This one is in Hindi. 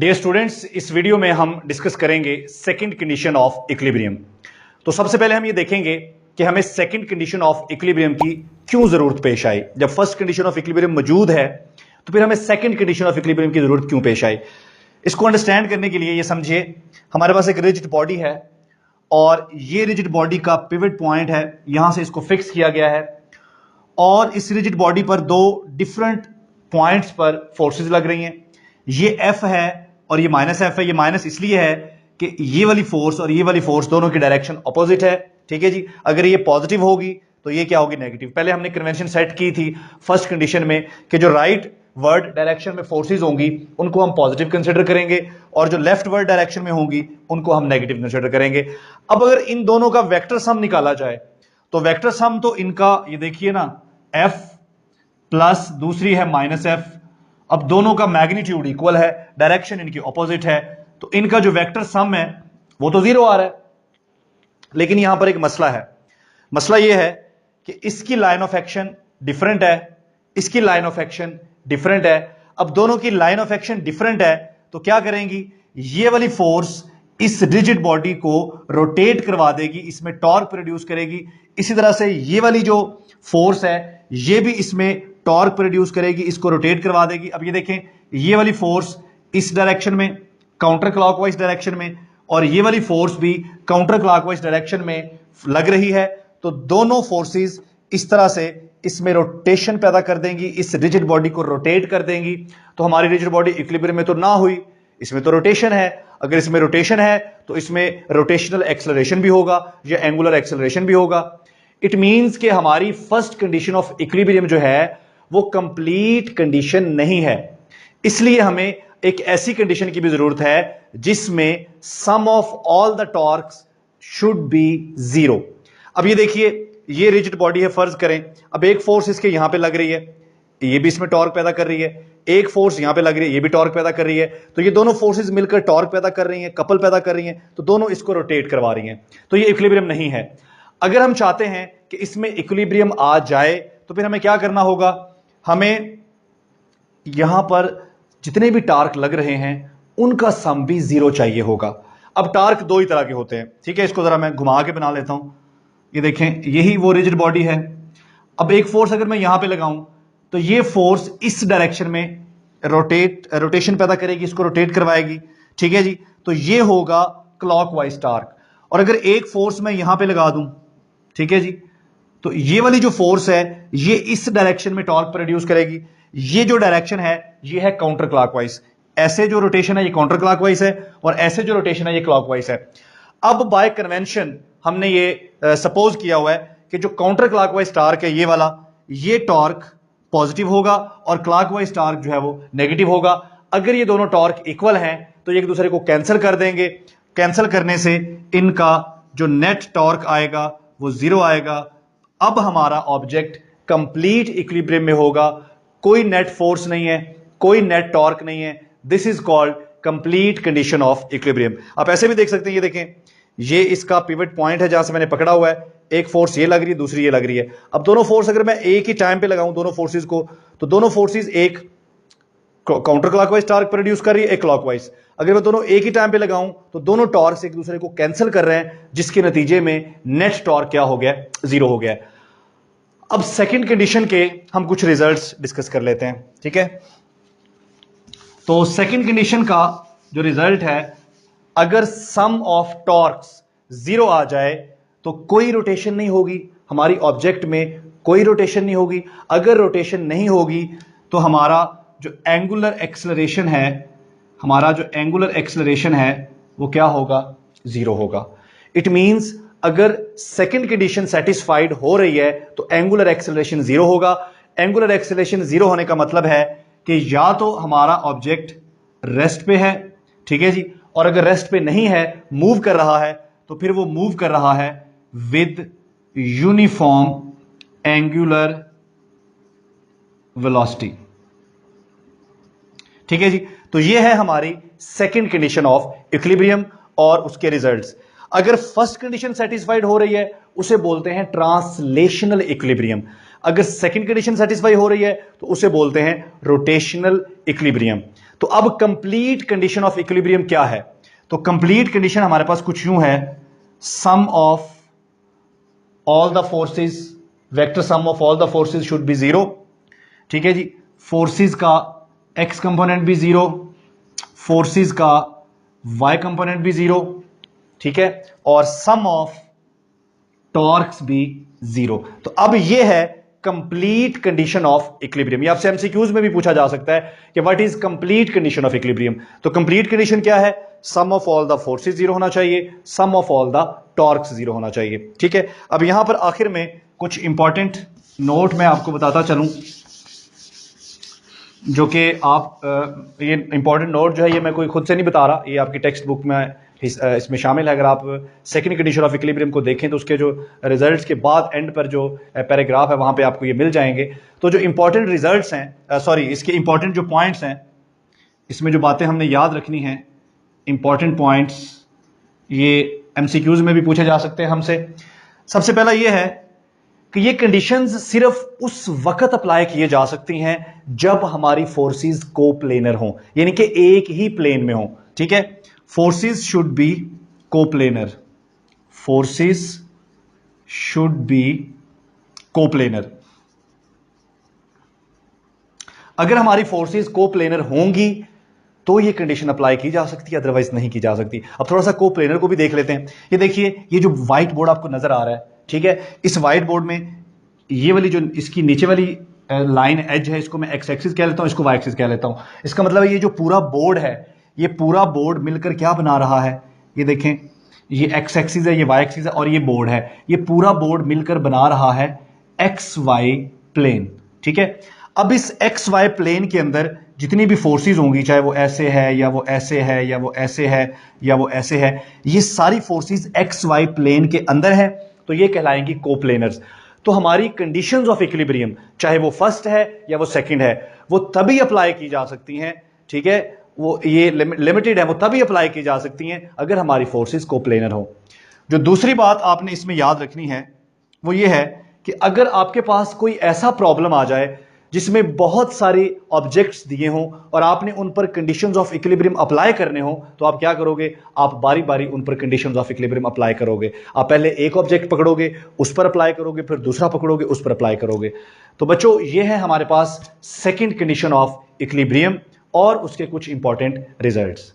डियर स्टूडेंट्स, इस वीडियो में हम डिस्कस करेंगे सेकंड कंडीशन ऑफ इक्विलिब्रियम। तो सबसे पहले हम ये देखेंगे कि हमें सेकंड कंडीशन ऑफ इक्विलिब्रियम की क्यों जरूरत पेश आई। जब फर्स्ट कंडीशन ऑफ इक्विलिब्रियम मौजूद है तो फिर हमें सेकंड कंडीशन ऑफ इक्विलिब्रियम की जरूरत क्यों पेश आई। इसको अंडरस्टैंड करने के लिए ये समझिए, हमारे पास एक रिजिड बॉडी है और ये रिजिड बॉडी का पिवट पॉइंट है, यहां से इसको फिक्स किया गया है और इस रिजिड बॉडी पर दो डिफरेंट पॉइंट्स पर फोर्सेस लग रही हैं। ये F है और ये माइनस F है। ये माइनस इसलिए है कि ये वाली फोर्स और ये वाली फोर्स दोनों की डायरेक्शन अपोजिट है। ठीक है जी, अगर ये पॉजिटिव होगी तो ये क्या होगी, नेगेटिव। पहले हमने कन्वेंशन सेट की थी फर्स्ट कंडीशन में कि जो राइट वर्ड डायरेक्शन में फोर्सेस होंगी उनको हम पॉजिटिव कंसीडर करेंगे और जो लेफ्ट वर्ड डायरेक्शन में होंगी उनको हम नेगेटिव कंसीडर करेंगे। अब अगर इन दोनों का वेक्टर सम निकाला जाए तो वेक्टर सम तो इनका ये देखिए ना, F प्लस दूसरी है माइनस F। अब दोनों का मैग्नीट्यूड इक्वल है, डायरेक्शन इनकी ऑपोजिट है, तो इनका जो वेक्टर सम है वो तो जीरो आ रहा है। लेकिन यहां पर एक मसला है। मसला ये है कि इसकी लाइन ऑफ एक्शन डिफरेंट है, इसकी लाइन ऑफ एक्शन डिफरेंट है। अब दोनों की लाइन ऑफ एक्शन डिफरेंट है तो क्या करेंगी, ये वाली फोर्स इस रिजिड बॉडी को रोटेट करवा देगी, इसमें टॉर्क प्रोड्यूस करेगी। इसी तरह से ये वाली जो फोर्स है ये भी इसमें टॉर्क प्रोड्यूस करेगी, इसको रोटेट करवा देगी। अब ये देखें, ये वाली फोर्स इस डायरेक्शन में काउंटर क्लॉकवाइज डायरेक्शन में और ये वाली फोर्स भी काउंटर क्लॉकवाइज डायरेक्शन में लग रही है, तो दोनों फोर्सेस इस तरह से इसमें रोटेशन पैदा कर देंगी, इस रिजिड बॉडी को रोटेट कर देंगी। तो हमारी रिजिड बॉडी इक्विलिब्रियम में तो ना हुई, इसमें तो रोटेशन है। अगर इसमें रोटेशन है तो इसमें रोटेशनल एक्सेलरेशन भी होगा या एंगुलर एक्सेलरेशन भी होगा। इट मींस कि हमारी फर्स्ट कंडीशन ऑफ इक्विलिब्रियम जो है वो कंप्लीट कंडीशन नहीं है। इसलिए हमें एक ऐसी कंडीशन की भी जरूरत है जिसमें sum of all the torques should be zero. अब ये देखिए, ये रिजिड बॉडी है, फर्ज करें अब एक फोर्स इसके यहां पे लग रही है, ये भी इसमें टॉर्क पैदा कर रही है, एक फोर्स यहां पे लग रही है, ये भी टॉर्क पैदा कर रही है। तो ये दोनों फोर्सेस मिलकर टॉर्क पैदा कर रही हैं, कपल पैदा कर रही हैं, तो दोनों इसको रोटेट करवा रही हैं। तो ये इक्विलिब्रियम नहीं है। अगर हम चाहते हैं कि इसमें इक्विलिब्रियम आ जाए तो फिर हमें क्या करना होगा, हमें यहां पर जितने भी टार्क लग रहे हैं उनका सम भी जीरो चाहिए होगा। अब टार्क दो ही तरह के होते हैं, ठीक है, इसको जरा मैं घुमा के बना लेता हूं। ये देखें, यही वो रिजिड बॉडी है। अब एक फोर्स अगर मैं यहां पे लगाऊं तो ये फोर्स इस डायरेक्शन में रोटेशन पैदा करेगी, इसको रोटेट करवाएगी। ठीक है जी, तो ये होगा क्लॉकवाइज टार्क। और अगर एक फोर्स मैं यहां पे लगा दूं, ठीक है जी, तो ये वाली जो फोर्स है ये इस डायरेक्शन में टॉर्क प्रोड्यूस करेगी। ये जो डायरेक्शन है ये है काउंटर क्लॉकवाइज। ऐसे जो रोटेशन है ये काउंटर क्लॉकवाइज है और ऐसे जो रोटेशन है ये क्लॉकवाइज है। अब बाय कन्वेंशन हमने ये सपोज किया हुआ है कि जो काउंटर क्लॉकवाइज टार्क है ये वाला, ये टॉर्क पॉजिटिव होगा और क्लॉकवाइज टार्क जो है वो नेगेटिव होगा। अगर ये दोनों टॉर्क इक्वल हैं तो एक दूसरे को कैंसिल कर देंगे। कैंसिल करने से इनका जो नेट टॉर्क आएगा वो जीरो आएगा। अब हमारा ऑब्जेक्ट कंप्लीट इक्विलिब्रियम में होगा, कोई नेट फोर्स नहीं है, कोई नेट टॉर्क नहीं है। This is called complete condition of equilibrium. आप ऐसे भी देख सकते हैं, ये देखें, ये इसका पिवट पॉइंट है जहां से मैंने पकड़ा हुआ है। एक फोर्स ये लग रही है, दूसरी ये लग रही है। अब दोनों फोर्स अगर मैं एक ही टाइम पे लगाऊं दोनों फोर्सेस को, तो दोनों फोर्सेस एक काउंटर क्लॉकवाइज टॉर्क प्रोड्यूस कर रही है, एक क्लॉकवाइज। अगर मैं दोनों एक ही टाइम पे लगाऊं तो दोनों टॉर्क एक दूसरे को कैंसिल कर रहे हैं, जिसके नतीजे में नेट टॉर्क क्या हो गया, जीरो हो गया। अब सेकंड कंडीशन के हम कुछ रिजल्ट्स डिस्कस कर लेते हैं, ठीक है। तो सेकंड कंडीशन का जो रिजल्ट है, अगर सम ऑफ टॉर्क्स जीरो आ जाए तो कोई रोटेशन नहीं होगी, हमारी ऑब्जेक्ट में कोई रोटेशन नहीं होगी। अगर रोटेशन नहीं होगी तो हमारा जो एंगुलर एक्सेलरेशन है, हमारा जो एंगुलर एक्सेलरेशन है वो क्या होगा, जीरो होगा। इट मींस अगर सेकंड कंडीशन सेटिस्फाइड हो रही है तो एंगुलर एक्सेलरेशन जीरो होगा। एंगुलर एक्सेलरेशन जीरो होने का मतलब है कि या तो हमारा ऑब्जेक्ट रेस्ट पे है, ठीक है जी, और अगर रेस्ट पे नहीं है, मूव कर रहा है, तो फिर वो मूव कर रहा है विद यूनिफॉर्म एंगुलर वेलोसिटी। ठीक है जी, तो ये है हमारी सेकंड कंडीशन ऑफ इक्विलिब्रियम और उसके रिजल्ट्स। अगर फर्स्ट कंडीशन सेटिस्फाइड हो रही है उसे बोलते हैं ट्रांसलेशनल इक्विलिब्रियम। अगर सेकंड कंडीशन सेटिस्फाई हो रही है तो उसे बोलते हैं रोटेशनल इक्विलिब्रियम। तो अब कंप्लीट कंडीशन ऑफ इक्विलिब्रियम क्या है? तो कंप्लीट कंडीशन हमारे पास कुछ यूं है, sum of all the forces, vector sum of all the forces should be zero. ठीक है जी, फोर्सेस का एक्स कंपोनेंट भी जीरो, फोर्सेस का वाई कंपोनेंट भी जीरो, ठीक है, और सम ऑफ टॉर्क्स भी जीरो। तो अब यह है कंप्लीट कंडीशन ऑफ इक्विलिब्रियम। ये आपसे एमसीक्यूज में भी पूछा जा सकता है कि what is complete condition of equilibrium. तो कंप्लीट कंडीशन क्या है? Sum of all the forces zero होना चाहिए, sum of all the torques zero होना चाहिए। ठीक है, अब यहां पर आखिर में कुछ इंपॉर्टेंट नोट मैं आपको बताता चलूं, जो कि आप ये इंपॉर्टेंट नोट जो है ये मैं कोई खुद से नहीं बता रहा, ये आपकी टेक्स्ट बुक में इसमें शामिल है। अगर आप सेकंड कंडीशन ऑफ इक्विलिब्रियम को देखें तो उसके जो रिजल्ट्स के बाद एंड पर जो पैराग्राफ है वहां पे आपको ये मिल जाएंगे। तो जो इंपॉर्टेंट रिजल्ट्स हैं, सॉरी इसके इंपॉर्टेंट जो पॉइंट्स हैं, इसमें जो बातें हमने याद रखनी है, इंपॉर्टेंट पॉइंट्स, ये एमसीक्यूज में भी पूछे जा सकते हैं हमसे। सबसे पहला ये है कि ये कंडीशंस सिर्फ उस वक्त अप्लाई किए जा सकती हैं जब हमारी फोर्सेस कोप्लेनर हों, यानी कि एक ही प्लेन में हों। ठीक है, forces should B coplanar, forces should B coplanar. अगर हमारी फोर्सेस कोप्लेनर होंगी तो ये कंडीशन अप्लाई की जा सकती है, अदरवाइज नहीं की जा सकती। अब थोड़ा सा कोप्लेनर को भी देख लेते हैं। ये देखिए, ये जो व्हाइट बोर्ड आपको नजर आ रहा है, ठीक है, इस व्हाइट बोर्ड में ये वाली जो इसकी नीचे वाली लाइन एज है, इसको मैं एक्स एक्सिस कह लेता हूं, इसको वाई एक्सिस कह लेता हूं। इसका मतलब है ये जो पूरा बोर्ड है, ये पूरा बोर्ड मिलकर क्या बना रहा है? ये देखें, ये एक्स एक्सिस है, ये वाई एक्सिस है और ये बोर्ड है। ये पूरा बोर्ड मिलकर बना रहा है एक्स वाई प्लेन। ठीक है, अब इस एक्स वाई प्लेन के अंदर जितनी भी फोर्सेस होंगी, चाहे वो ऐसे है या वो ऐसे है या वो ऐसे है या वो ऐसे है, ये सारी फोर्सेस एक्स वाई प्लेन के अंदर है, तो ये कहलाएंगी कोप्लेनर्स। तो हमारी कंडीशंस ऑफ इक्विलिब्रियम, चाहे वो फर्स्ट है या वो सेकंड है, वो तभी अप्लाई की जा सकती हैं। ठीक है, वो ये लिमिटेड है, वो तभी अप्लाई की जा सकती हैं अगर हमारी फोर्सेस कोप्लेनर हो। जो दूसरी बात आपने इसमें याद रखनी है वो ये है कि अगर आपके पास कोई ऐसा प्रॉब्लम आ जाए जिसमें बहुत सारे ऑब्जेक्ट्स दिए हों और आपने उन पर कंडीशंस ऑफ इक्विलिब्रियम अप्लाई करने हो, तो आप क्या करोगे? आप बारी बारी उन पर कंडीशंस ऑफ इक्विलिब्रियम अप्लाई करोगे। आप पहले एक ऑब्जेक्ट पकड़ोगे, उस पर अप्लाई करोगे, फिर दूसरा पकड़ोगे, उस पर अप्लाई करोगे। तो बच्चों, ये है हमारे पास सेकंड कंडीशन ऑफ इक्विलिब्रियम और उसके कुछ इंपॉर्टेंट रिजल्ट्स।